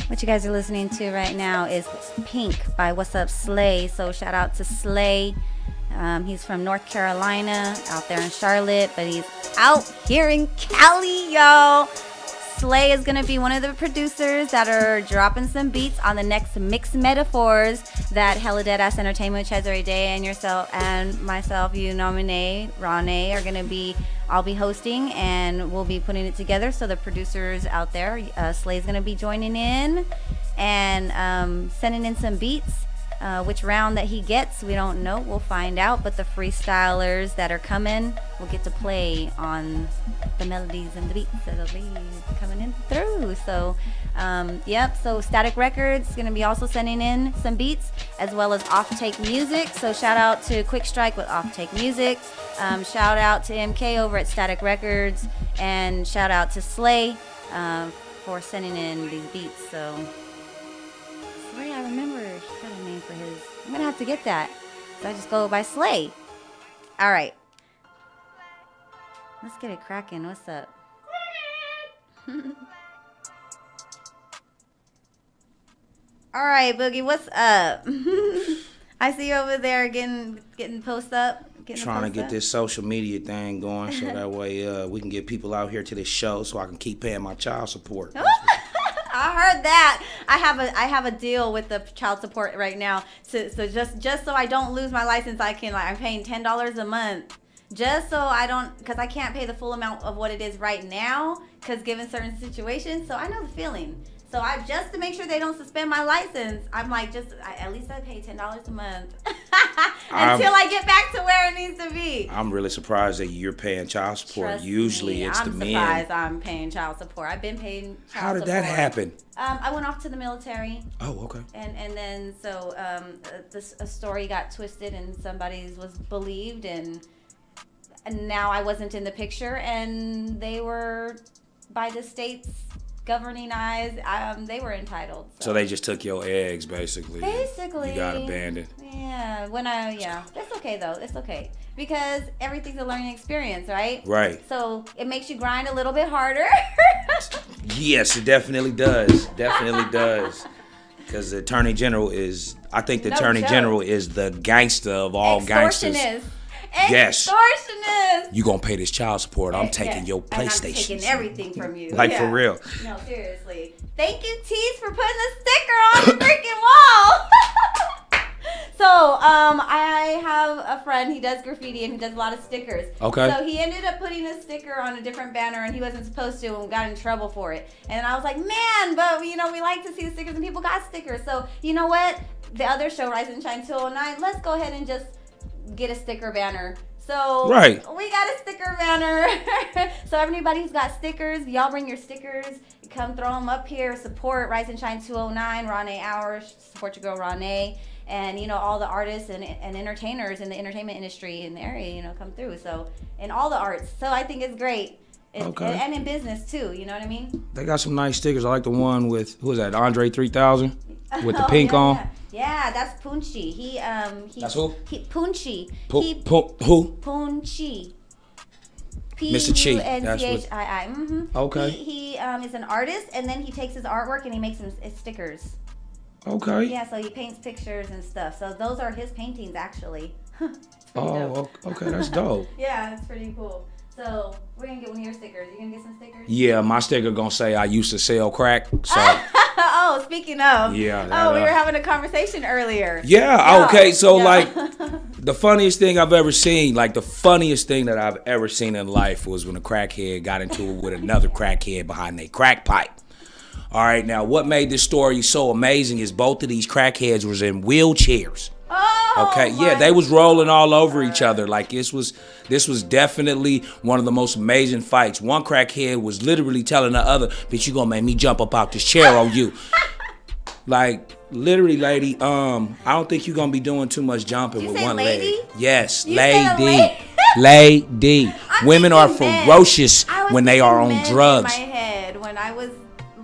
What you guys are listening to right now is Pink by What's Up Slay. So shout out to Slay. He's from North Carolina, out there in Charlotte, but he's out here in Cali, y'all. Slay is going to be one of the producers that are dropping some beats on the next Mixed Metaphors that Hella Deadass Entertainment, Cesare Day, and yourself and myself, you nominate, RawNe, are going to be, I'll be hosting, and we'll be putting it together. So the producers out there, Slay's going to be joining in and sending in some beats. Which round that he gets, we don't know. We'll find out. But the freestylers that are coming will get to play on the melodies and the beats that'll be coming in through. So, yep. So Static Records is going to be also sending in some beats as well as Off-Take Music. So shout out to Quick Strike with Off-Take Music. Shout out to MK over at Static Records. And shout out to Slay for sending in these beats. So Slay, I remember he got a name for his. I'm gonna have to get that. So I just go by Slay. All right, let's get it cracking. What's up? All right, Boogie, what's up? I see you over there getting post up. Trying to get this social media thing going so that way we can get people out here to this show so I can keep paying my child support. I heard that. I have a deal with the child support right now. So just so I don't lose my license, I'm paying $10 a month. Just so I don't, because I can't pay the full amount of what it is right now, because given certain situations. So I know the feeling. So just to make sure they don't suspend my license, I'm like, at least I pay $10 a month until I get back to where it needs to be. I'm really surprised that you're paying child support. Trust Usually me, it's the men. I'm surprised I'm paying child support. I've been paying child support. How did that happen? I went off to the military. Oh, okay. And then so a story got twisted and somebody's was believed, and now I wasn't in the picture, and they were, by the state's governing eyes, they were entitled. So they just took your eggs, basically. Basically. You got abandoned. Yeah. That's okay though. It's okay. Because everything's a learning experience, right? Right. So it makes you grind a little bit harder. Yes, it definitely does. Definitely does. Because the Attorney General is, I think the Attorney General is the gangster of all gangsters. Yes. Extortionist. You gonna pay this child support? I'm taking your PlayStation. I'm taking everything from you. Like for real. No, seriously. Thank you, Tease, for putting the sticker on the freaking wall. So, I have a friend. He does graffiti and he does a lot of stickers. Okay. So he ended up putting a sticker on a different banner and he wasn't supposed to and got in trouble for it. And I was like, man, but we like to see the stickers and people got stickers. So you know what? The other show, Rise and Shine 209. Let's go ahead and just get a sticker banner. So we got a sticker banner. So everybody who's got stickers, y'all bring your stickers. Come throw them up here. Support Rise and Shine 209, RawNe Hour. Support your girl RawNe. And all the artists and entertainers in the entertainment industry in the area, come through. So, and all the arts. So I think it's great. And in business too, you know what I mean? They got some nice stickers. I like the one with, who is that, Andre 3000? With the pink on? Yeah, that's Punchy. That's who? Punchy. Who? Punchy. Mr. Chi. P-U-N-C-H-I-I. Mm-hmm. Okay. He is an artist, and then he takes his artwork and he makes them stickers. Okay. Yeah, so he paints pictures and stuff. So those are his paintings, actually. Oh, okay, that's dope. Yeah, it's pretty cool. So we're gonna get one of your stickers. You gonna get some stickers? Yeah, my sticker gonna say I used to sell crack. So. Oh, speaking of. Yeah. We were having a conversation earlier. Yeah. Okay. So like, the funniest thing I've ever seen, the funniest thing that I've ever seen in life was when a crackhead got into it with another crackhead behind a crack pipe. All right. Now, what made this story so amazing is both of these crackheads was in wheelchairs. Oh, okay, yeah, they was rolling all over each other. Like this was definitely one of the most amazing fights. One crackhead was literally telling the other, "Bitch, you gonna make me jump up out this chair on you." Like literally, lady. I don't think you're gonna be doing too much jumping with one lady? leg. Yes, you lady. Lady. Women are ferocious when they are on drugs. In my head when I was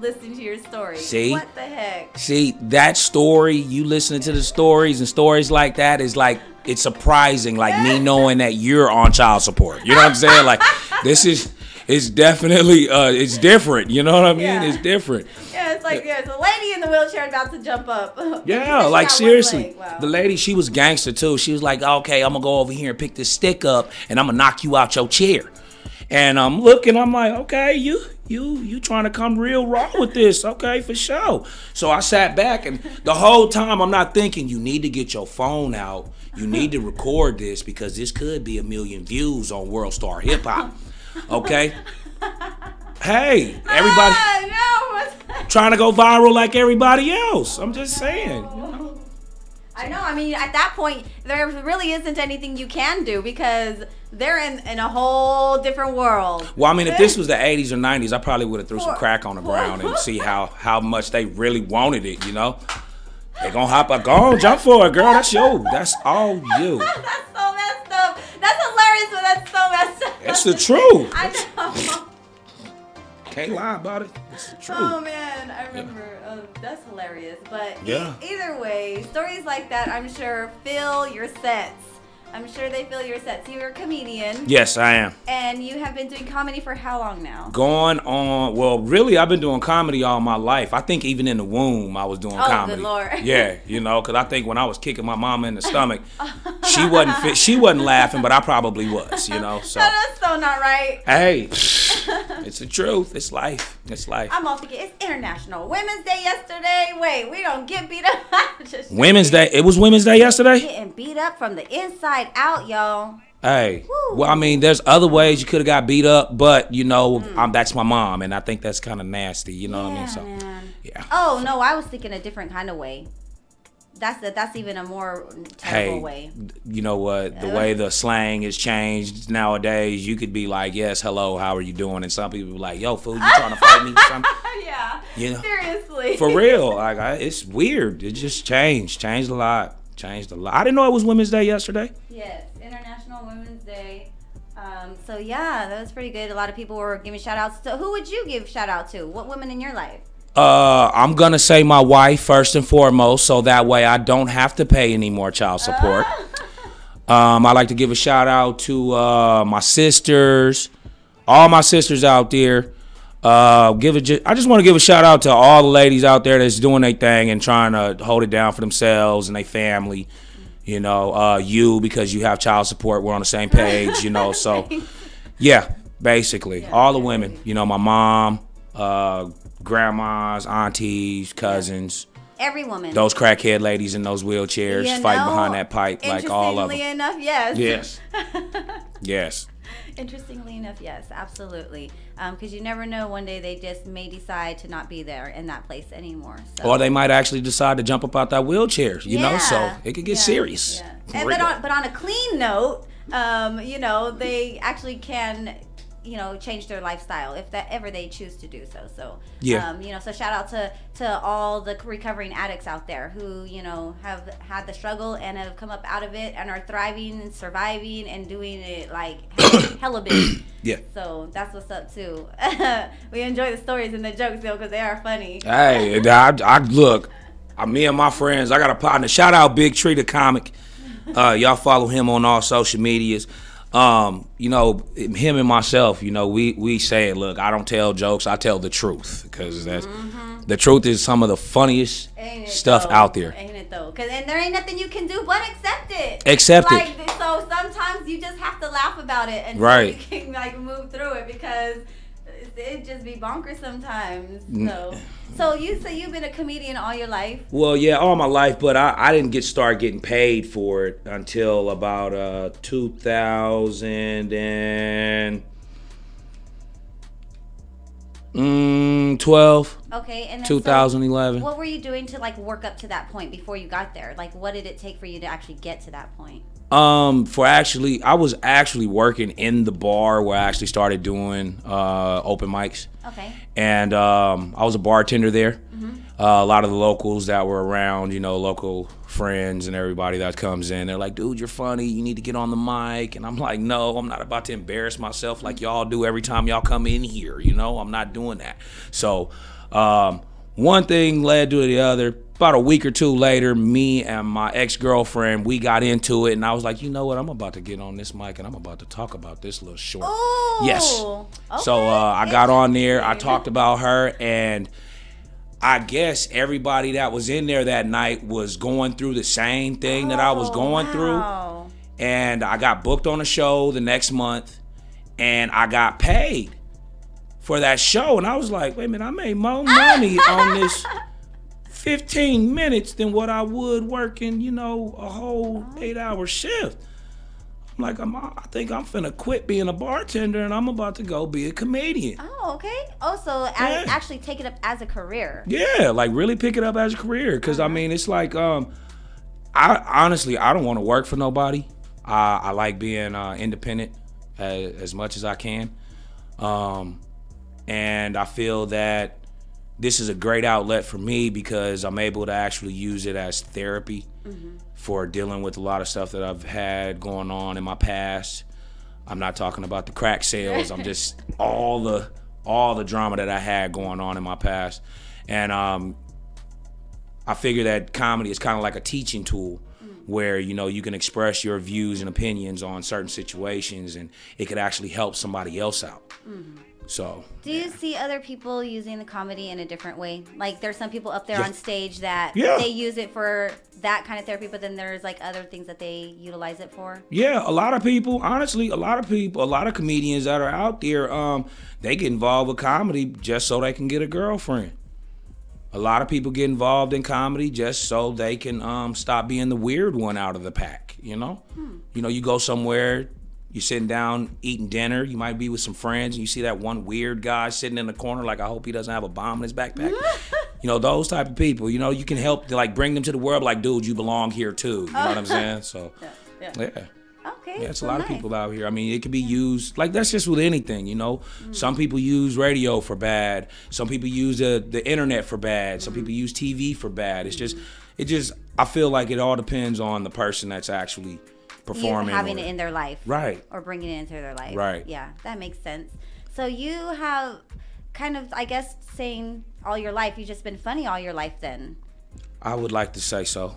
listening to your story. See? What the heck? See, that story, you listening to the stories and stories like that is like, it's surprising, like me knowing that you're on child support. You know what I'm saying? Like, this is, it's definitely it's different. You know what I mean? Yeah. It's different. Yeah, it's like there's a lady in the wheelchair about to jump up. Yeah, She like got one seriously. leg. Wow. The lady, she was gangster too. She was like, okay, I'm gonna go over here and pick this stick up and I'm gonna knock you out your chair. And I'm looking, I'm like, okay, you trying to come real raw with this. Okay, for sure. So I sat back and the whole time I'm not thinking, you need to get your phone out. You need to record this because this could be 1 million views on World Star Hip Hop. Okay? Hey, everybody trying to go viral like everybody else. I'm just saying. I know. I mean, at that point, there really isn't anything you can do because they're in a whole different world. Well, I mean, if this was the 80s or 90s, I probably would have threw some crack on the ground and see how much they really wanted it, you know? They gonna hop up, go on, jump for it, girl. That's you. That's all you. That's so messed up. That's hilarious, but that's so messed up. It's the truth. I know. Can't lie about it. It's the truth. Oh man, I remember. That's hilarious. But yeah. Either way, stories like that, I'm sure, fill your sets. I'm sure they fill your sets. You're a comedian. Yes, I am. And you have been doing comedy for how long now? Going on, well, really, I've been doing comedy all my life. I think even in the womb, I was doing comedy. Good Lord. Yeah, you know, because I think when I was kicking my mama in the stomach, she wasn't laughing, but I probably was, you know. So no, that's so not right. Hey, it's the truth. It's life. It's life. I'm all thinking it's International Women's Day yesterday. Wait, we don't get beat up. Women's Day. It was Women's Day yesterday? Getting beat up from the inside out, y'all. Hey, woo. Well, I mean, there's other ways you could have got beat up, but, you know, that's my mom, and I think that's kind of nasty, you know what I mean? So, man. Yeah. Oh, no, I was thinking a different kind of way. That's even a more terrible way. You know what? The way the slang is changed nowadays, you could be like, yes, hello, how are you doing? And some people be like, yo, fool, you trying to fight me? Yeah, you know? Seriously. For real. Like, it's weird. It just changed a lot. I didn't know it was Women's Day yesterday. Yes, International Women's Day. So, yeah, that was pretty good. A lot of people were giving shout-outs. So who would you give shout-out to? What women in your life? I'm gonna say my wife first and foremost, so that way I don't have to pay any more child support. I like to give a shout out to my sisters, all my sisters out there. I just want to give a shout out to all the ladies out there that's doing their thing and trying to hold it down for themselves and their family. You know, you because you have child support, we're on the same page. You know, so yeah, basically all the women. You know, my mom. Grandmas, aunties, cousins. Every woman. Those crackhead ladies in those wheelchairs fighting behind that pipe, like all of them. Interestingly enough, yes. Yes. Yes. Interestingly enough, yes, absolutely. Because you never know, one day they just may decide to not be there in that place anymore. So. Or they might actually decide to jump up out that wheelchair, you know, so it could get serious. Yeah. But on a clean note, you know, they actually can... you know, change their lifestyle if that ever they choose to do so. So, you know, so shout out to all the recovering addicts out there who, you know, have had the struggle and have come up out of it and are thriving and surviving and doing it like hella big. Yeah. So that's what's up too. We enjoy the stories and the jokes though because they are funny. Hey, I look, me and my friends, I got a partner. Shout out Big Tree the comic. Y'all follow him on all social medias. You know, him and myself, you know, we say, look, I don't tell jokes, I tell the truth, because that's the truth is some of the funniest stuff out there. Ain't it though? And there ain't nothing you can do but accept it. Accept it. So sometimes you just have to laugh about it and you can like move through it because it just be bonkers sometimes. So you say you've been a comedian all your life? Well, yeah, all my life, but I didn't start getting paid for it until about 2012. Okay, and then 2011. So what were you doing to like work up to that point before you got there? Like, what did it take for you to actually get to that point? I was actually working in the bar where I actually started doing open mics. Okay. And I was a bartender there. A lot of the locals that were around, you know, local friends and everybody that comes in, they're like, dude, you're funny. You need to get on the mic. And I'm like, no, I'm not about to embarrass myself like y'all do every time y'all come in here. You know, I'm not doing that. So one thing led to the other. about a week or two later, me and my ex-girlfriend, we got into it, and I was like, you know what? I'm about to get on this mic, and I'm about to talk about this little short. Ooh, yes. Okay. So I got on there. I talked about her, and I guess everybody that was in there that night was going through the same thing that I was going through. And I got booked on a show the next month, and I got paid for that show. And I was like, wait a minute, I made more money on this 15 minutes than what I would working, you know, a whole 8-hour shift. I'm like, I think I'm finna quit being a bartender, and I'm about to go be a comedian. Oh, okay. Oh, so actually take it up as a career. Yeah, like really pick it up as a career. Because, I mean, it's like, I honestly, I don't want to work for nobody. I like being independent as much as I can. And I feel that this is a great outlet for me because I'm able to actually use it as therapy for dealing with a lot of stuff that I've had going on in my past. I'm not talking about the crack sales. I'm just all the drama that I had going on in my past. And I figure that comedy is kind of like a teaching tool where, you know, you can express your views and opinions on certain situations, and it could actually help somebody else out. So, do you see other people using the comedy in a different way? Like, there's some people up there on stage that they use it for that kind of therapy, but then there's like other things that they utilize it for. Yeah, a lot of people, honestly, a lot of comedians that are out there, they get involved with comedy just so they can get a girlfriend. A lot of people get involved in comedy just so they can stop being the weird one out of the pack, you know? You know, you go somewhere, you're sitting down eating dinner, you might be with some friends, and you see that one weird guy sitting in the corner like, I hope he doesn't have a bomb in his backpack. You know, those type of people, you know, you can help to like bring them to the world like, dude, you belong here too. You know what I'm saying? So, yeah. Okay. Yeah, it's a lot of people out here. I mean, it could be used, like that's just with anything, you know. Some people use radio for bad. Some people use the internet for bad. Some people use TV for bad. It's just, I feel like it all depends on the person that's actually performing. Having it in their life. Right. Or bringing it into their life. Right. Yeah, that makes sense. So you have kind of, I guess, saying all your life, you've just been funny all your life then. I would like to say so.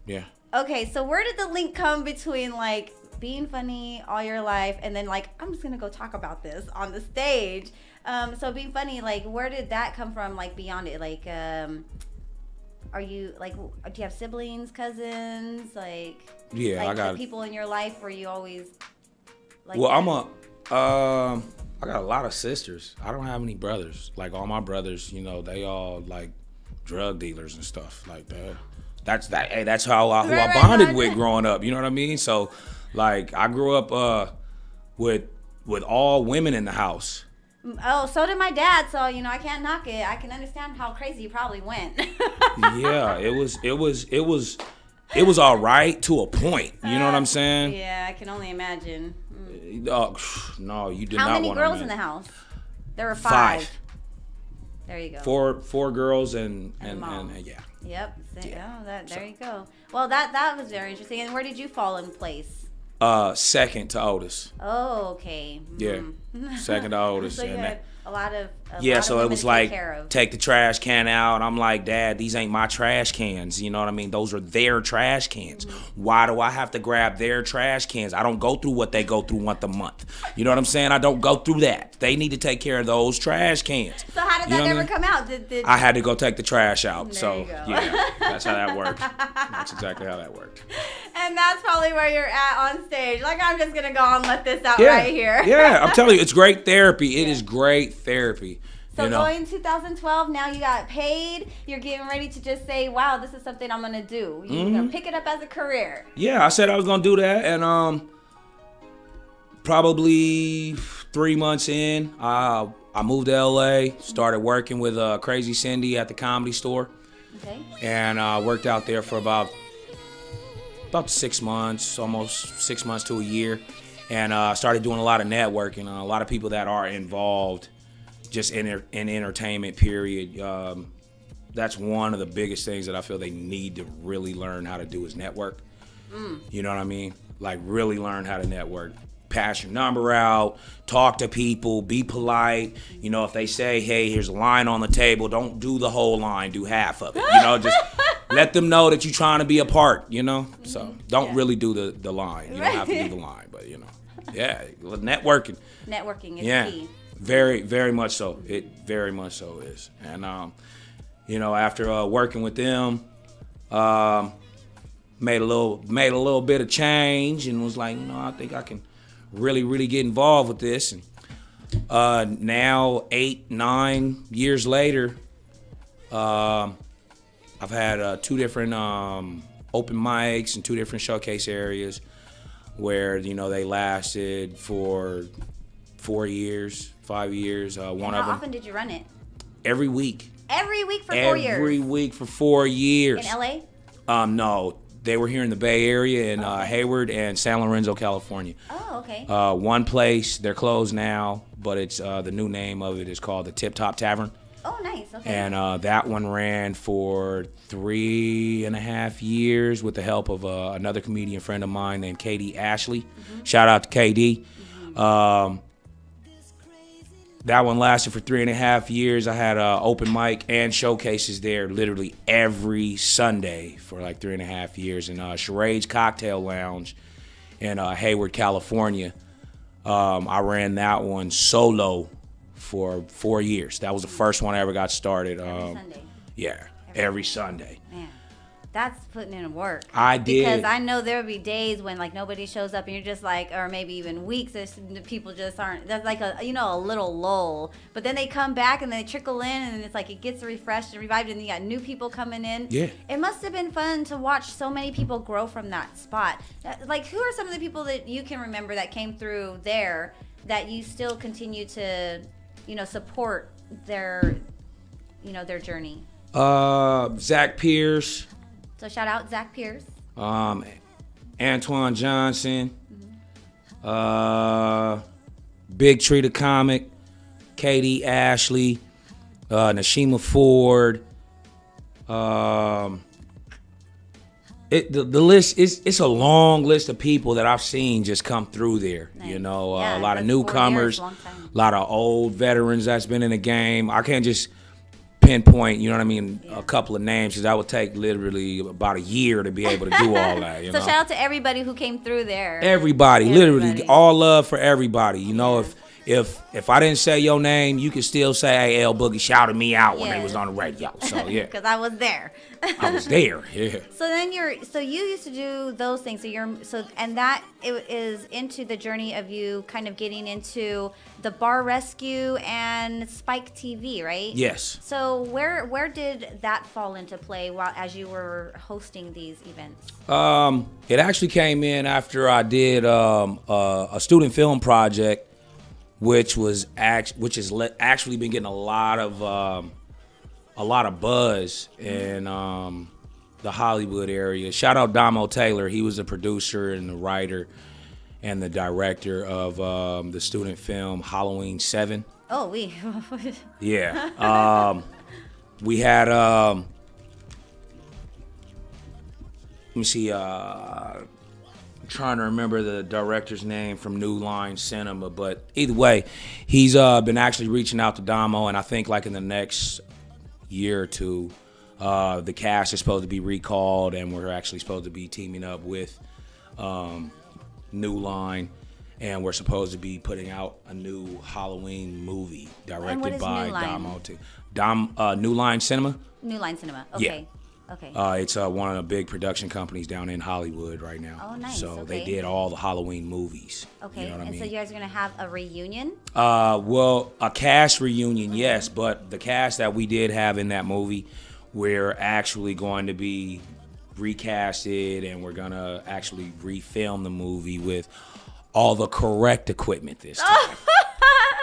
Yeah. Okay, so where did the link come between like being funny all your life and then like I'm just gonna go talk about this on the stage? So being funny, like where did that come from? Like beyond it, like are you like, do you have siblings, cousins, like I got people in your life where you always like? Well, I got a lot of sisters. I don't have any brothers. Like all my brothers, you know, they all like drug dealers and stuff like that. That's how who I bonded with growing up. You know what I mean? So, like, I grew up with all women in the house. Oh, so did my dad. So you know, I can't knock it. I can understand how crazy he probably went. Yeah, it was all right to a point. You know what I'm saying? Yeah, I can only imagine. No, you did not. How many want girls in the house? There were 5. There you go. Four girls and yeah. Yep. There you go. Well, that was very interesting. And where did you fall in place? Second to oldest. Oh, okay. Yeah. Second to oldest. So you had a lot of so it was like take the trash can out. I'm like, Dad, these ain't my trash cans. You know what I mean? Those are their trash cans. Why do I have to grab their trash cans? I don't go through what they go through once a month. You know what I'm saying? I don't go through that. They need to take care of those trash cans. So how did that ever come out? I had to go take the trash out. So yeah, that's how that worked. That's exactly how that worked. And that's probably where you're at on stage. Like, I'm just gonna go and let this out right here. Yeah, I'm telling you, it's great therapy. It is great therapy. So going 2012, now you got paid. You're getting ready to just say, wow, this is something I'm going to do. You're going to pick it up as a career. Yeah, I said I was going to do that. And probably 3 months in, I moved to L.A., started working with Crazy Cindy at the Comedy Store. Okay. And worked out there for about 6 months, almost 6 months to a year. And started doing a lot of networking. A lot of people that are involved just in entertainment, period. That's one of the biggest things that I feel they need to really learn how to do is network. You know what I mean? Like really learn how to network. Pass your number out, talk to people, be polite. You know, if they say, hey, here's a line on the table, don't do the whole line, do half of it. You know, just let them know that you're trying to be a part, you know? So don't really do the line. You don't have to do the line, but you know. Yeah, networking. Networking is key. Very, very much so. It very much so is. And you know, after working with them, made a little bit of change and was like, you know, I think I can really get involved with this. And now 8-9 years later, I've had 2 different open mics and 2 different showcase areas where, you know, they lasted for 4 years, 5 years. One of them. How often did you run it? Every week. Every week for 4 years? Every week for 4 years. In LA? No. They were here in the Bay Area in Hayward and San Lorenzo, California. Oh, okay. One place, they're closed now, but it's the new name of it is called the Tip Top Tavern. Oh, nice. Okay. And that one ran for 3.5 years with the help of another comedian friend of mine named KD Ashley. Shout out to KD. That one lasted for 3.5 years. I had open mic and showcases there literally every Sunday for like 3.5 years. In Charades Cocktail Lounge in Hayward, California. I ran that one solo for 4 years. That was the first one I ever got started. Every Sunday? Yeah, every Sunday. Man, that's putting in work. I did. Because I know there will be days when like nobody shows up and you're just like, or maybe even weeks, people just aren't, that's like a, you know, a little lull. But then they come back and they trickle in and it's like it gets refreshed and revived and you got new people coming in. Yeah. It must have been fun to watch so many people grow from that spot. Like who are some of the people that you can remember that came through there that you still continue to, you know, support their, you know, their journey? Zach Pierce. So shout out Zach Pierce. Antoine Johnson. Big Tree the Comic. KD Ashley. Nashima Ford. The list is, it's a long list of people that I've seen just come through there. Nice. You know, a lot of newcomers, a lot of old veterans that's been in the game. I can't just pinpoint, you know what I mean, a couple of names because that would take literally about a year to be able to do all that. You so know? Shout out to everybody who came through there. Everybody, literally, all love for everybody. You know, if I didn't say your name, you could still say, "Hey, L Boogie shouted me out when they was on the radio." So yeah, because I was there. I was there. Yeah. So then you used to do those things. And that it is into the journey of you kind of getting into the Bar Rescue and Spike TV, right? Yes. So where did that fall into play as you were hosting these events? It actually came in after I did a student film project, which has actually been getting a lot of buzz in the Hollywood area. Shout out Damo Taylor. He was the producer and the writer and the director of the student film Halloween 7. Oh, yeah. We had let me see. I'm trying to remember the director's name from New Line Cinema, but either way, he's been actually reaching out to Damo, and I think like in the next year or two, the cast is supposed to be recalled, and we're actually supposed to be teaming up with New Line, and we're supposed to be putting out a new Halloween movie directed by New Line Cinema. New Line Cinema. Okay. Yeah. Okay. It's one of the big production companies down in Hollywood right now. Oh, nice. So they did all the Halloween movies. Okay. You know what I mean? So you guys are going to have a reunion? Well, a cast reunion, yes. But the cast that we did have in that movie, we're actually going to be recasted, and we're going to actually refilm the movie with all the correct equipment this time.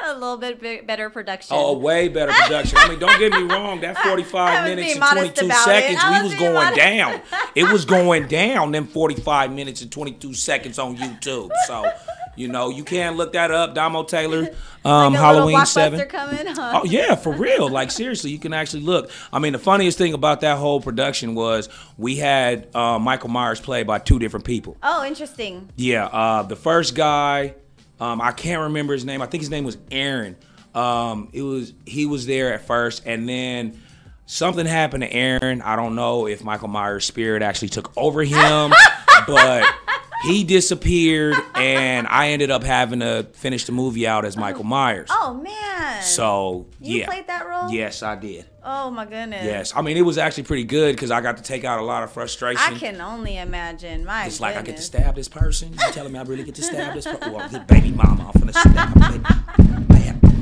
A little bit better production. Oh, way better production. I mean, don't get me wrong. That 45 minutes and 22 seconds, we was going down. It was going down, them 45 minutes and 22 seconds on YouTube. So, you know, you can look that up. Damo Taylor, like Halloween 7. Coming, huh? Oh, yeah, for real. Like, seriously, you can actually look. I mean, the funniest thing about that whole production was we had Michael Myers played by 2 different people. Oh, interesting. Yeah, the first guy, I can't remember his name. I think his name was Aaron. He was there at first, and then something happened to Aaron. I don't know if Michael Myers' spirit actually took over him, but he disappeared, and I ended up having to finish the movie out as Michael Myers. Oh, man. So, You played that role? Yes, I did. Oh, my goodness. Yes. I mean, it was actually pretty good because I got to take out a lot of frustration. I can only imagine. My It's like I get to goodness. stab this person. You telling me I really get to stab this person? Well, good baby mama, I'm finna stab baby.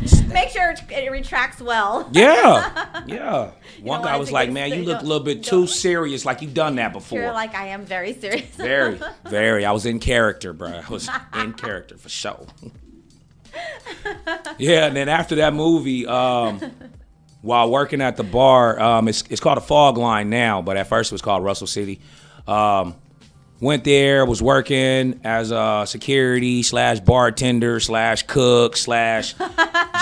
Stab. Make sure it retracts well. Yeah, yeah. One guy want it was to like, get man, you sick. look a little bit Don't. too serious, like you've done that before. You're like, I am very serious. Very, very. I was in character, bro. I was in character for sure. Yeah, and then after that movie, while working at the bar, it's called a Fog Line now, but at first it was called Russell City. Went there, was working as a security / bartender / cook /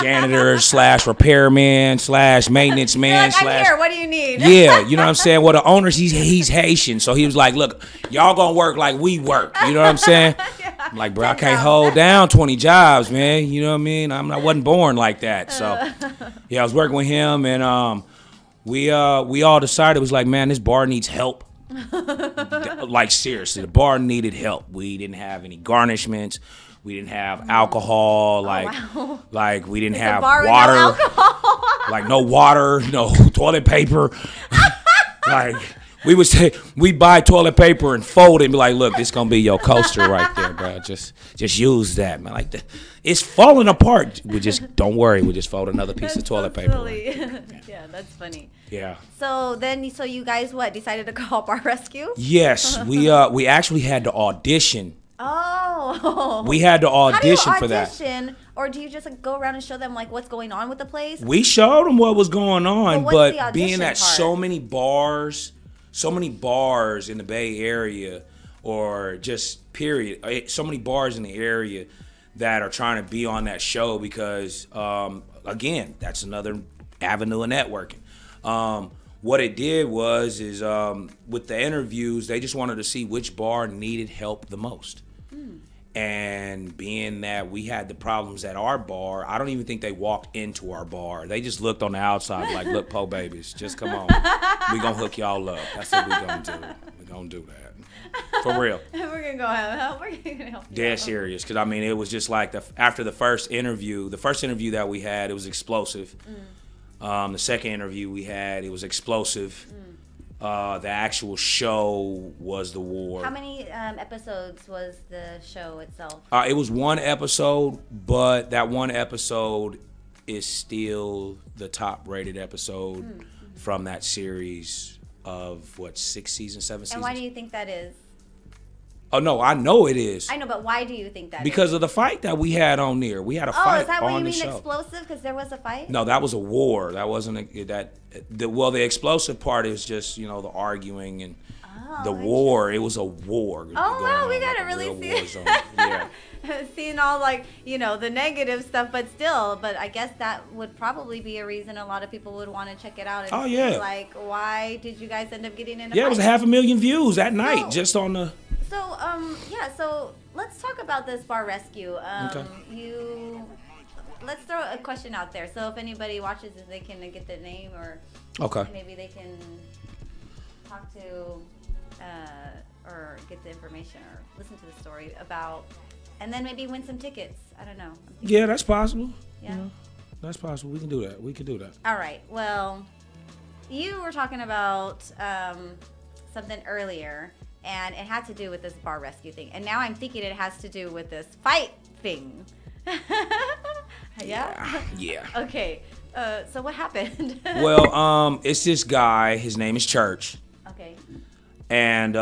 janitor / repairman / maintenance man. You're like, I'm here. What do you need? Yeah, you know what I'm saying? Well, the owner, he's Haitian, so he was like, look, y'all gonna work like we work. You know what I'm saying? I'm like, bro, I can't hold down 20 jobs, man. You know what I mean? I wasn't born like that. So, yeah, I was working with him, and we all decided, it was like, man, this bar needs help. Like, seriously, the bar needed help. We didn't have any garnishments. We didn't have alcohol. Like we didn't have water. No alcohol. Like no water, no toilet paper. Like we buy toilet paper and fold it and be like, look, this gonna be your coaster right there, bro. Just use that, man. Like it's falling apart. We just don't worry. We just fold another piece of toilet paper. Silly. Yeah, that's funny. Yeah. So you guys decided to call Bar Rescue? Yes, we actually had to audition. Oh. We had to audition for that. How do you audition, or do you just go around and show them like what's going on with the place? We showed them what was going on, what's the but being audition at part? so many bars in the Bay Area, or just period, so many bars in the area that are trying to be on that show because, again, that's another avenue of networking. What it did was with the interviews, they just wanted to see which bar needed help the most. And being that we had the problems at our bar, I don't even think they walked into our bar. They just looked on the outside like, look, po babies, just come on. We gonna hook y'all up. That's what we gonna do. We gonna do that. For real. We're gonna go help. We're gonna help. Dead serious. Because, I mean, it was just like after the first interview that we had, it was explosive. The second interview we had, it was explosive. The actual show was the war. How many episodes was the show itself? It was one episode, but that one episode is still the top rated episode from that series of 6 seasons, 7 seasons. And why do you think that is? Oh, no, I know it is. I know, but why do you think that Because is? of the fight that we had on there. We had a fight is that what you on the mean show. explosive? Because there was a fight? No, that was a war. That wasn't the explosive part is just, the arguing and the war. It was a war. Oh, wow, we on, gotta a really real see war zone. Yeah. Seeing all the negative stuff, but I guess that would probably be a reason a lot of people would want to check it out and see, yeah. like, why did you guys end up getting in a Yeah, fight? it was 500,000 views that night just on the... So let's talk about this Bar Rescue. Okay. Let's throw a question out there. So if anybody watches this, they can get the name, or maybe they can talk to or get the information or listen to the story about, and then maybe win some tickets. I don't know. Yeah, that's possible. Yeah. That's possible. We can do that. All right. Well, you were talking about something earlier, and it had to do with this Bar Rescue thing. And now I'm thinking it has to do with this fight thing. Yeah? Yeah. Okay. So what happened? Well, it's this guy. His name is Church. Okay. And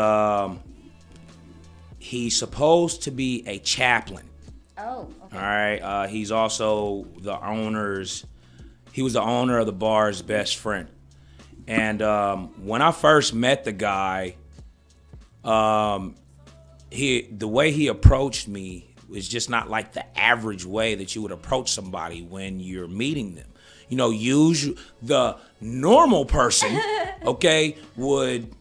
he's supposed to be a chaplain. Oh, okay. All right. He's also he was the owner of the bar's best friend. And when I first met the guy, the way he approached me was just not like the average way that you would approach somebody when you're meeting them. The normal person, would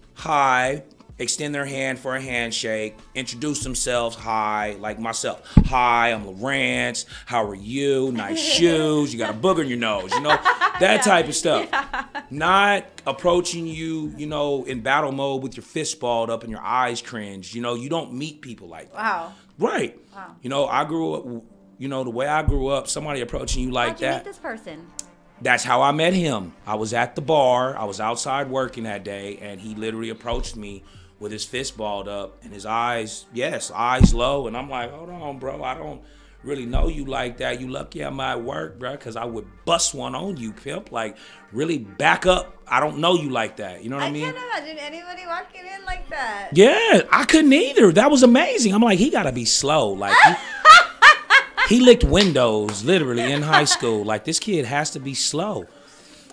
extend their hand for a handshake, introduce themselves, hi, like myself. Hi, I'm Lawrence. How are you? Nice shoes. You got a booger in your nose. That type of stuff. Yeah. not approaching you, you know, in battle mode with your fist balled up and your eyes cringed. You know, you don't meet people like that. Wow. Right. Wow. You know, I grew up, you know, the way I grew up, somebody approaching you like How'd you that. meet this person? That's how I met him. I was at the bar. I was outside working that day, and he literally approached me with his fist balled up and his eyes, eyes low. And I'm like, hold on, bro. I don't really know you like that. You lucky I'm at work, bro, because I would bust one on you, pimp. Like, really back up. I don't know you like that. You know what I mean? I can't imagine anybody walking in like that. Yeah, I couldn't either. That was amazing. I'm like, he got to be slow. Like, he licked windows literally in high school. Like, this kid has to be slow.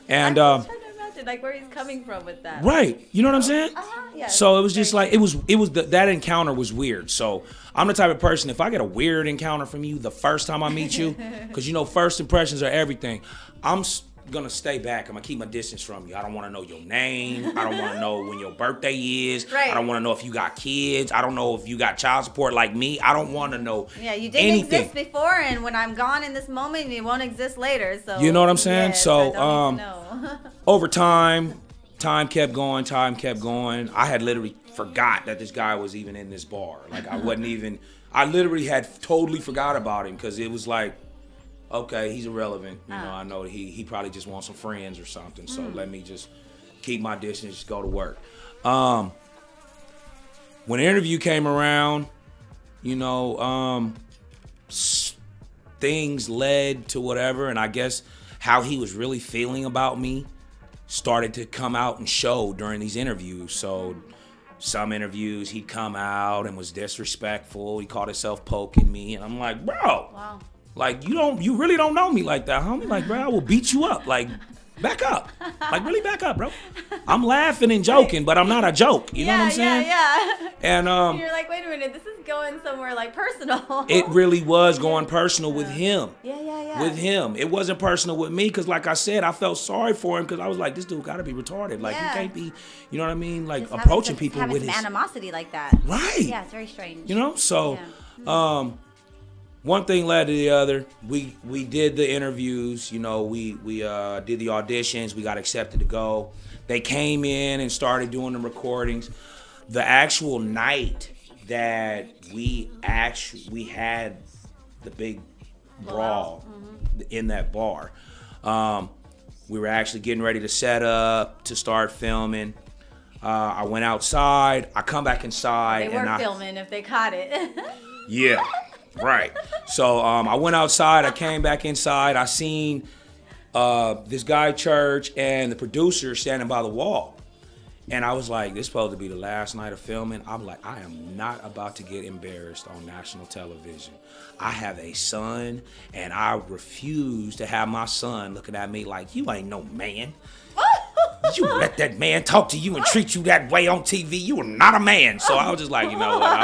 And I'm trying to imagine like where he's coming from with that. right, you know what I'm saying? Yeah. So it was just like that encounter was weird. So I'm the type of person, if I get a weird encounter from you the first time I meet you, because you know first impressions are everything, I'm gonna stay back. I'm gonna keep my distance from you. I don't want to know your name. I don't want to know when your birthday is. Right. I don't want to know if you got kids. I don't know if you got child support like me. I don't want to know. Yeah, you didn't anything. exist before, and when I'm gone in this moment, you won't exist later. So You know what I'm saying? yes, So, I don't need to know. Over time kept going. I had literally forgot that this guy was even in this bar. Like, I literally had totally forgot about him because it was like, okay, he's irrelevant. You know, I know he probably just wants some friends or something. So let me just keep my distance, just go to work. When the interview came around, you know, things led to whatever, and I guess how he was really feeling about me started to come out and show during these interviews. So some interviews he'd come out and was disrespectful. He called himself poking me, and I'm like, bro. Wow. Like, you really don't know me like that, homie. Like, bro, I will beat you up. Like, back up. Like, really back up, bro. I'm laughing and joking, but I'm not a joke. You know what I'm saying? Yeah. And You're like, wait a minute, this is going somewhere like personal. it really was going personal with him. Yeah. With him. It wasn't personal with me because, like I said, I felt sorry for him because I was like, this dude got to be retarded. Like, he can't be, you know what I mean? Like, Just approaching people having with some his animosity like that. Right. Yeah, it's very strange. You know? So, one thing led to the other. We did the interviews, you know, we did the auditions, we got accepted to go. They came in and started doing the recordings. The actual night that we had the big brawl in that bar, we were actually getting ready to set up to start filming. I went outside, I come back inside. They were filming if they caught it. Yeah. Right. So I went outside. I came back inside. I seen this guy, Church, and the producer standing by the wall. And I was like, this is supposed to be the last night of filming. I'm like, I am not about to get embarrassed on national television. I have a son, and I refuse to have my son looking at me like, you ain't no man. You let that man talk to you and treat you that way on TV. You are not a man. So I was just like, you know what?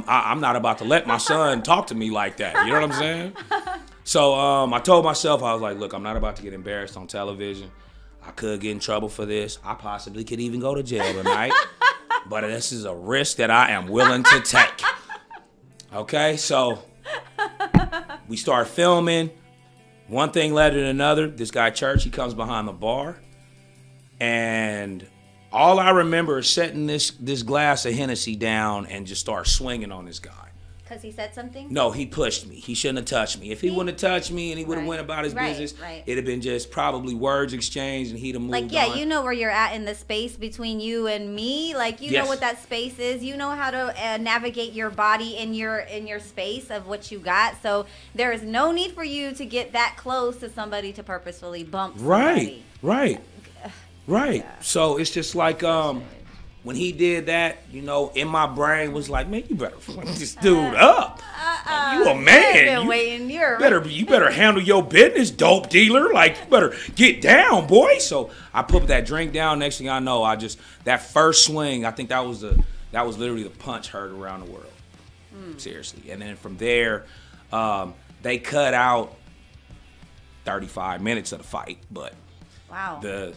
I'm not about to let my son talk to me like that. You know what I'm saying? So I told myself, I was like, look, I'm not about to get embarrassed on television. I could get in trouble for this. I possibly could even go to jail tonight. But this is a risk that I am willing to take. Okay, so we start filming. One thing led to another. This guy, Church, he comes behind the bar. And all I remember is setting this glass of Hennessy down and just start swinging on this guy. Because he said something? No, he pushed me. He shouldn't have touched me. If he wouldn't have touched me and he would have went about his business, it'd have been just probably words exchanged and he'd have moved on. Like, yeah, you know where you're at in the space between you and me. Like, you know what that space is. You know how to navigate your body in your space of what you got. So there is no need for you to get that close to somebody to purposefully bump somebody. Right. Yeah. So it's just like when he did that, you know, in my brain was like, man, you better fuck this dude up. You a man. You better handle your business, dope dealer. Like, you better get down, boy. So I put that drink down. Next thing I know, that first swing, I think that was literally the punch heard around the world. Seriously. And then from there, they cut out 35 minutes of the fight, but the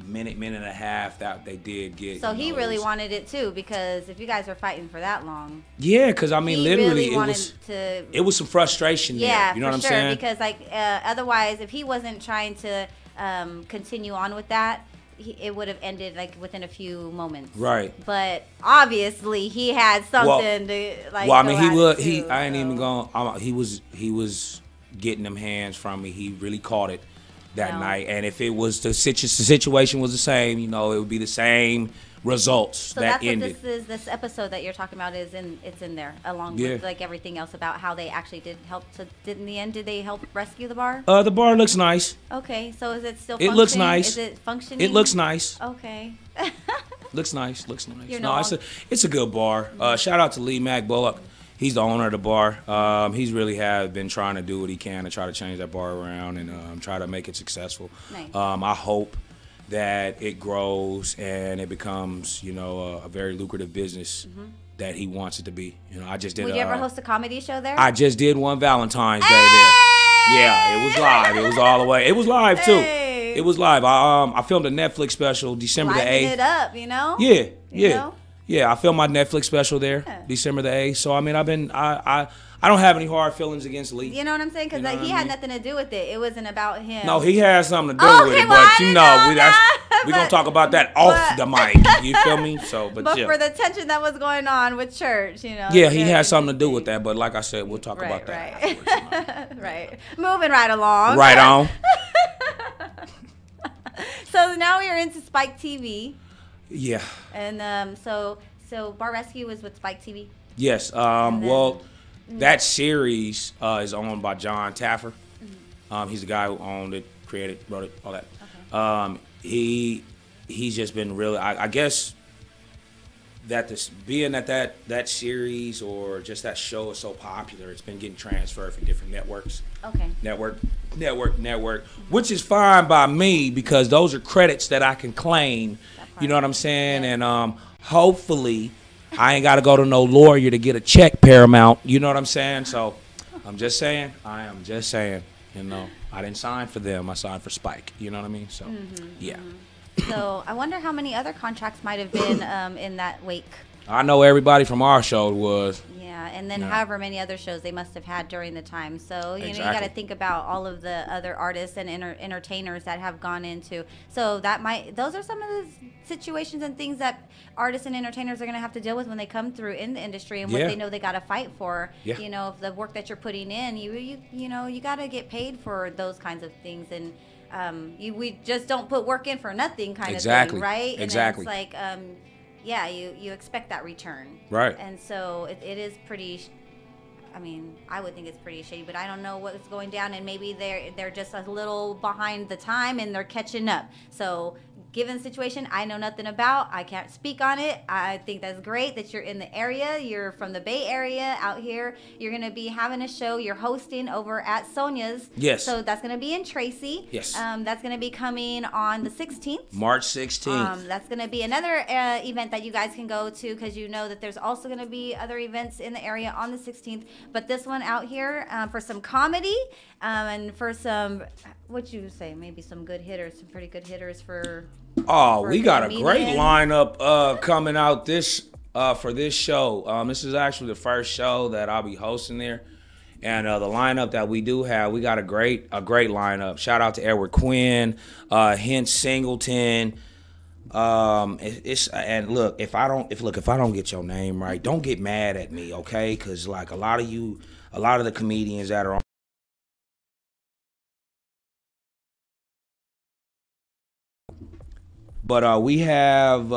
minute and a half that they did get. So he really wanted it too, because if you guys were fighting for that long. Yeah, because I mean, literally, it was some frustration there. You know what I'm saying? Because like otherwise, if he wasn't trying to continue on with that, it would have ended like within a few moments. Right. But obviously he had something to like. Well, I mean, I ain't so. even going. He was getting them hands from me. He really caught it that night. And if it was the situation was the same, you know, it would be the same results so that that's ended. What this episode that you're talking about it's in there along with like everything else about how they actually did help in the end did they help rescue the bar? The bar looks nice. Okay, so is it still functioning? It looks nice. Is it functioning? It looks nice. Okay. Looks nice. It's a good bar. Shout out to Lee Mack Bullock. He's the owner of the bar. He's really been trying to do what he can to try to change that bar around and try to make it successful. Nice. I hope that it grows and it becomes, you know, a very lucrative business that he wants it to be. You know, I just did. Would you ever host a comedy show there? I just did one Valentine's Day there. Yeah, it was live. It was all the way. It was live too. It was live. I filmed a Netflix special December the 8th. Liven it up, you know? Yeah. You know? Yeah, I filmed my Netflix special there, December the 8th. So, I mean, I don't have any hard feelings against Lee. You know what I'm saying? Because he had nothing to do with it. It wasn't about him. No, he had something to do with it. But, you know, we're going to talk about that off the mic. You feel me? So, but for the tension that was going on with church, you know. Yeah, he had something to do with that. But like I said, we'll talk about that afterwards. Right. Moving right along. Right on. So now we're into Spike TV. Yeah. And so Bar Rescue was with Spike TV? Yes. Well, that series is owned by John Taffer. He's the guy who owned it, created, wrote it, all that. Okay. He's just been really, I guess that that series or just that show is so popular, it's been getting transferred from different networks. Okay. Network, which is fine by me because those are credits that I can claim. You know what I'm saying? Yeah. And hopefully I ain't got to go to no lawyer to get a check, Paramount. You know what I'm saying? So I am just saying, you know, I didn't sign for them. I signed for Spike. You know what I mean? So, yeah. So I wonder how many other contracts might have been in that wake. I know everybody from our show was. Yeah, and then however many other shows they must have had during the time. So, you know, you got to think about all of the other artists and entertainers that have gone into. So those are some of the situations and things that artists and entertainers are going to have to deal with when they come through in the industry and what they know they got to fight for. Yeah. You know, if the work that you're putting in, you know, you got to get paid for those kinds of things. And we just don't put work in for nothing kind of thing, right? Exactly. And it's like, yeah, you expect that return. Right. And so it is pretty, I mean, I would think it's pretty shady, but I don't know what's going down, and maybe they're just a little behind the time and they're catching up. So given the situation I know nothing about, I can't speak on it. I think that's great that you're in the area. You're from the Bay Area out here. You're going to be having a show. You're hosting over at Sonia's. Yes. So that's going to be in Tracy. Yes. That's going to be coming on the 16th. March 16th. That's going to be another event that you guys can go to because you know that there's also going to be other events in the area on the 16th. But this one out here for some comedy and for some, what'd you say, maybe some good hitters, some pretty good hitters for... Oh, we got a great lineup coming out for this show. This is actually the first show that I'll be hosting there, and the lineup that we do have, we got a great lineup. Shout out to Edward Quinn, Hence Singleton. And look, if I don't get your name right, don't get mad at me, okay? Because like a lot of the comedians that are on. But we have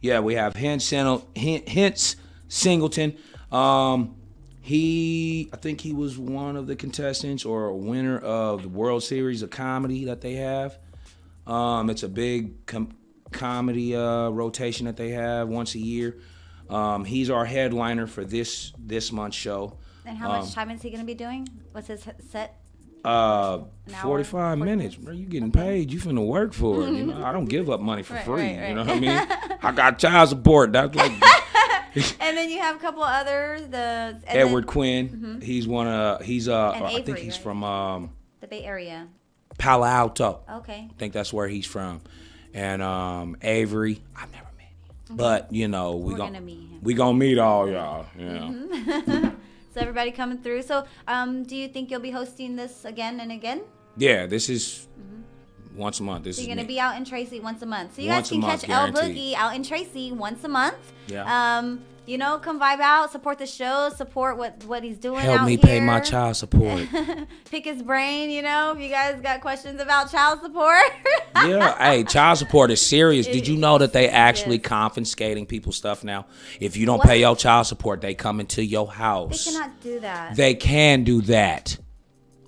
we have Hence Singleton. I think he was one of the contestants or a winner of the World Series of Comedy that they have. It's a big comedy rotation that they have once a year. He's our headliner for this month's show. And how much time is he going to be doing? What's his set? 45 minutes, bro. You getting paid? You finna work for it. You know, I don't give up money for free. Right. You know what I mean? I got child support. That's like. And then you have a couple others. Edward Quinn. Mm-hmm. He's one of. He's Avery, I think he's from the Bay Area. Palo Alto. Okay. I think that's where he's from. And Avery, I've never met him, but you know we're gonna meet him. We gonna meet all y'all. Yeah. Mm-hmm. So everybody coming through. So do you think you'll be hosting this again and again? Yeah, this is once a month. This so is you're going to be out in Tracy once a month. So you once guys can catch guaranteed. Boogie out in Tracy once a month. Yeah. You know, come vibe out, support the show, support what he's doing Help out me here. pay my child support. Pick his brain, you know, if you guys got questions about child support. Yeah, hey, child support is serious. Did you know that they actually confiscating people's stuff now? If you don't pay your child support, they come into your house. They cannot do that. They can do that.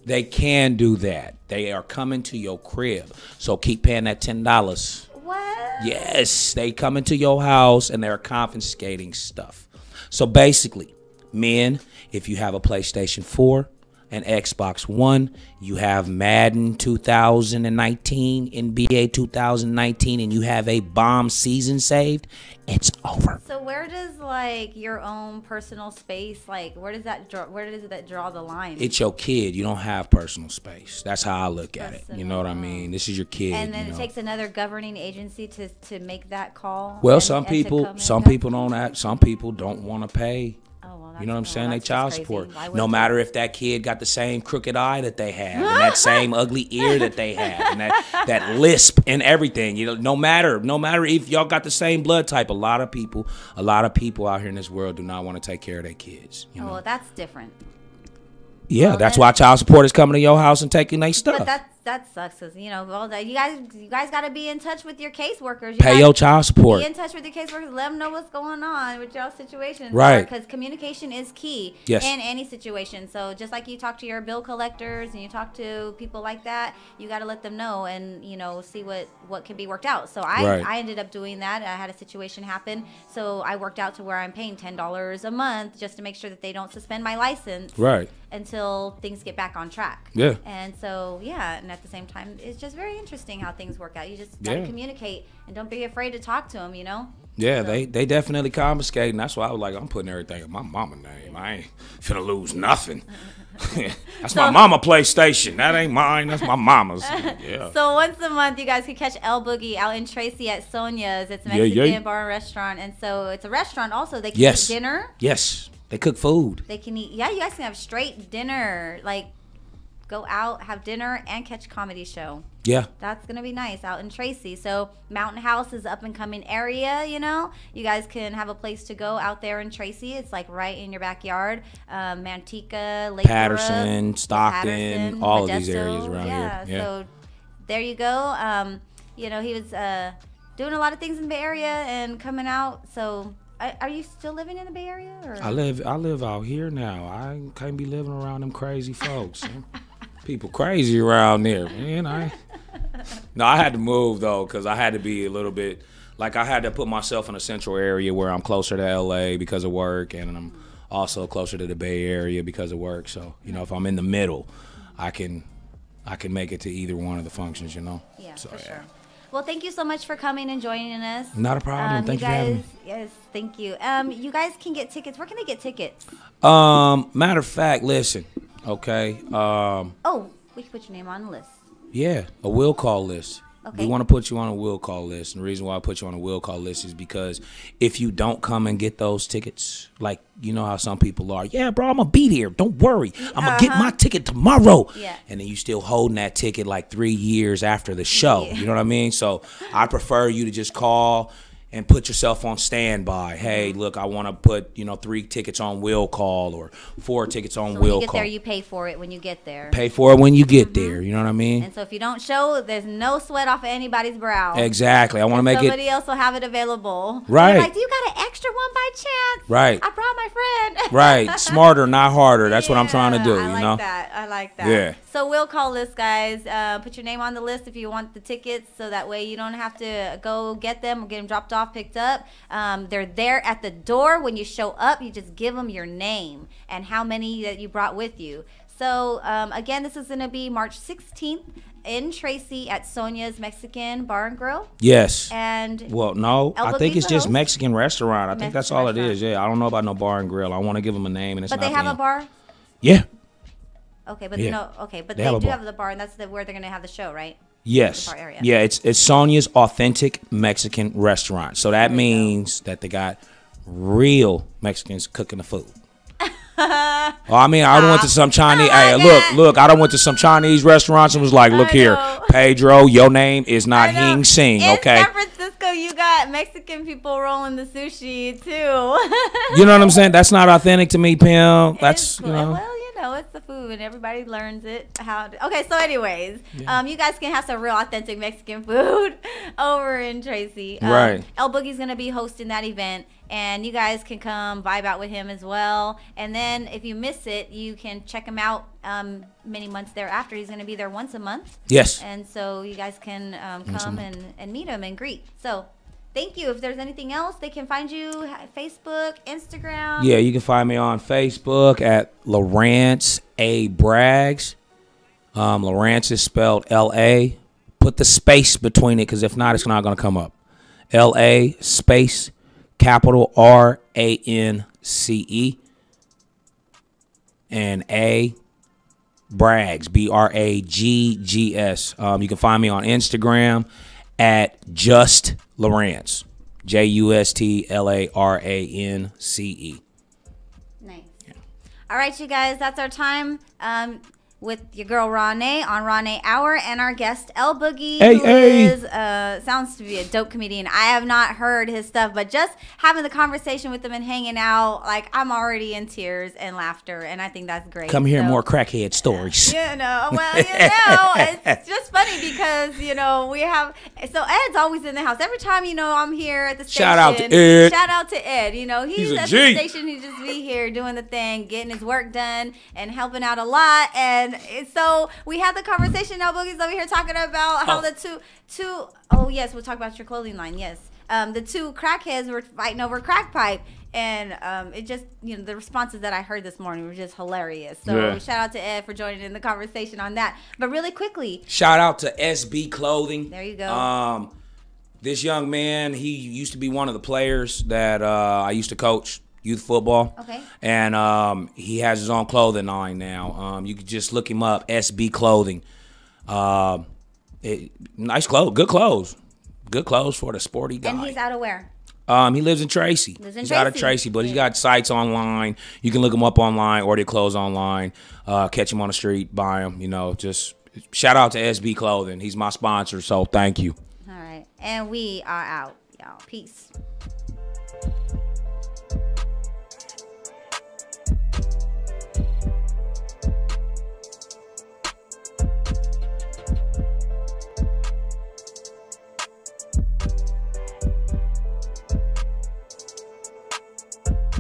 They can do that. They are coming to your crib. So keep paying that $10. What? Yes, they come into your house and they're confiscating stuff. So basically, men, if you have a PlayStation 4, an Xbox One, you have Madden 2019, NBA 2019, and you have a bomb season saved, it's over. So where does like your own personal space, like where does that draw the line? It's your kid. You don't have personal space. That's how I look at it. You know what I mean? This is your kid. And then it takes another governing agency to make that call. Well, some people don't act. Some people don't want to pay. You know what I'm saying? They child support. No matter if that kid got the same crooked eye that they have, and that same ugly ear that they have, and that lisp and everything. You know, no matter if y'all got the same blood type, a lot of people out here in this world do not want to take care of their kids. You know? Well, that's different. Yeah, well, that's why child support is coming to your house and taking their stuff. But that sucks, cause you know, well, you guys got to be in touch with your caseworkers. Pay your child support. Be in touch with your caseworkers. Let them know what's going on with y'all situation. Right. Because communication is key. Yes. In any situation. So just like you talk to your bill collectors and you talk to people like that, you got to let them know and you know see what can be worked out. So I ended up doing that. I had a situation happen, so I worked out to where I'm paying $10 a month just to make sure that they don't suspend my license. Right. Until things get back on track. Yeah. And so, yeah, and at the same time, it's just very interesting how things work out. You just got to communicate and don't be afraid to talk to them, you know? Yeah, so. they definitely confiscating. That's why I was like, I'm putting everything in my mama's name. I ain't finna lose nothing. That's my mama PlayStation. That ain't mine. That's my mama's. Yeah. So once a month, you guys can catch Boogie out in Tracy at Sonia's. It's a Mexican bar and restaurant. And so it's a restaurant also. They can eat dinner. Yes. They cook food. They can eat. Yeah, you guys can have straight dinner. Like, go out, have dinner, and catch a comedy show. Yeah. That's going to be nice out in Tracy. So Mountain House is up and coming area, you know. You guys can have a place to go out there in Tracy. It's like right in your backyard. Manteca, Lake Patterson, Stockton, all of these areas around here. Yeah. So there you go. You know, he was doing a lot of things in the Bay Area and coming out. So are you still living in the Bay Area? Or? I live out here now. I can't be living around them crazy folks. People crazy around there, man. No, I had to move though, cause I had to be a little bit like I had to put myself in a central area where I'm closer to LA because of work, and I'm also closer to the Bay Area because of work. So you know, if I'm in the middle, I can make it to either one of the functions. You know. Yeah, so, for sure. Well, thank you so much for coming and joining us. Not a problem. Thank you for having me. Yes, thank you. You guys can get tickets. Where can they get tickets? Matter of fact, listen. Okay. We can put your name on the list. Yeah, a will call list. Okay. We want to put you on a will call list. And the reason why I put you on a will call list is because if you don't come and get those tickets, like, you know how some people are, yeah, bro, I'm going to be there. Don't worry. I'm going to get my ticket tomorrow. Yeah. And then you still holding that ticket like 3 years after the show. Yeah. You know what I mean? So I prefer you to just call and put yourself on standby. Hey, look, I want to put, 3 tickets on will call or 4 tickets on will call. When you get there, you pay for it when you get there. Pay for it when you get there. You know what I mean? And so if you don't show, there's no sweat off of anybody's brow. Exactly. I want to make somebody else will have it available. Right. Like, do you got an extra one by chance? Right. I brought my friend. Right. Smarter, not harder. That's what I'm trying to do. I like that. Yeah. So we'll call this, guys. Put your name on the list if you want the tickets, so that way you don't have to go get them or get them dropped off, picked up. They're there at the door. When you show up, you just give them your name and how many that you brought with you. So again, this is going to be March 16th in Tracy at Sonia's Mexican Bar and Grill. Yes. And well, no, I think it's just Mexican restaurant. I think that's all it is. Yeah, I don't know about no bar and grill. I want to give them a name, and it's but they have a bar. Yeah. Okay, but they do have the bar, and that's where they're going to have the show, right? Yes. The bar area. Yeah, it's Sonia's Authentic Mexican Restaurant. So that means that they got real Mexicans cooking the food. Oh, I mean, I done went to some Chinese. Hey, look, I done went to some Chinese restaurants and was like, look here, Pedro, your name is not Hing Sing, okay? In San Francisco, you got Mexican people rolling the sushi too. You know what I'm saying? That's not authentic to me, Pim. That's cool. Well, you know, it's the food, and everybody learns it. Okay, so anyways, you guys can have some real authentic Mexican food over in Tracy. Right. El Boogie's gonna be hosting that event, and you guys can come vibe out with him as well. And then if you miss it, you can check him out many months thereafter. He's gonna be there once a month. Yes. And so you guys can come and meet him and greet. So. Thank you. If there's anything else, they can find you Facebook, Instagram. Yeah, you can find me on Facebook at Lawrence A. Braggs. Lawrence is spelled L-A. Put the space between it, because if not, it's not going to come up. L-A space capital R-A-N-C-E and A. Braggs, B-R-A-G-G-S. You can find me on Instagram at Just Lawrence, J-U-S-T-L-A-R-A-N-C-E. Nice. Yeah. All right, you guys, that's our time with your girl RawNe on RawNe Hour and our guest El Boogie, who is sounds to be a dope comedian. I have not heard his stuff, but just having the conversation with him and hanging out, like, I'm already in tears and laughter, and I think that's great. Come hear more crackhead stories. You know, well, you know, it's just funny because, you know, we have, so Ed's always in the house. Every time, you know, I'm here at the station. Shout out to Ed. Shout out to Ed. You know, he's at the station. He just be here doing the thing, getting his work done and helping out a lot. And so we had the conversation. El Boogie's over here talking about how the two oh yes, we'll talk about your clothing line. Yes, the two crackheads were fighting over crack pipe, and it just, you know, the responses that I heard this morning were just hilarious. So shout out to Ed for joining in the conversation on that. But really quickly, shout out to SB Clothing. There you go. This young man, he used to be one of the players that I used to coach. Youth football. Okay. And he has his own clothing line now. You can just look him up, SB Clothing. Nice clothes, good clothes. Good clothes for the sporty guy. And he's out of where? He lives in Tracy. He's out of Tracy, but he's got sites online. You can look him up online, order clothes online, catch him on the street, buy him. You know, just shout out to SB Clothing. He's my sponsor, so thank you. All right. And we are out, y'all. Peace.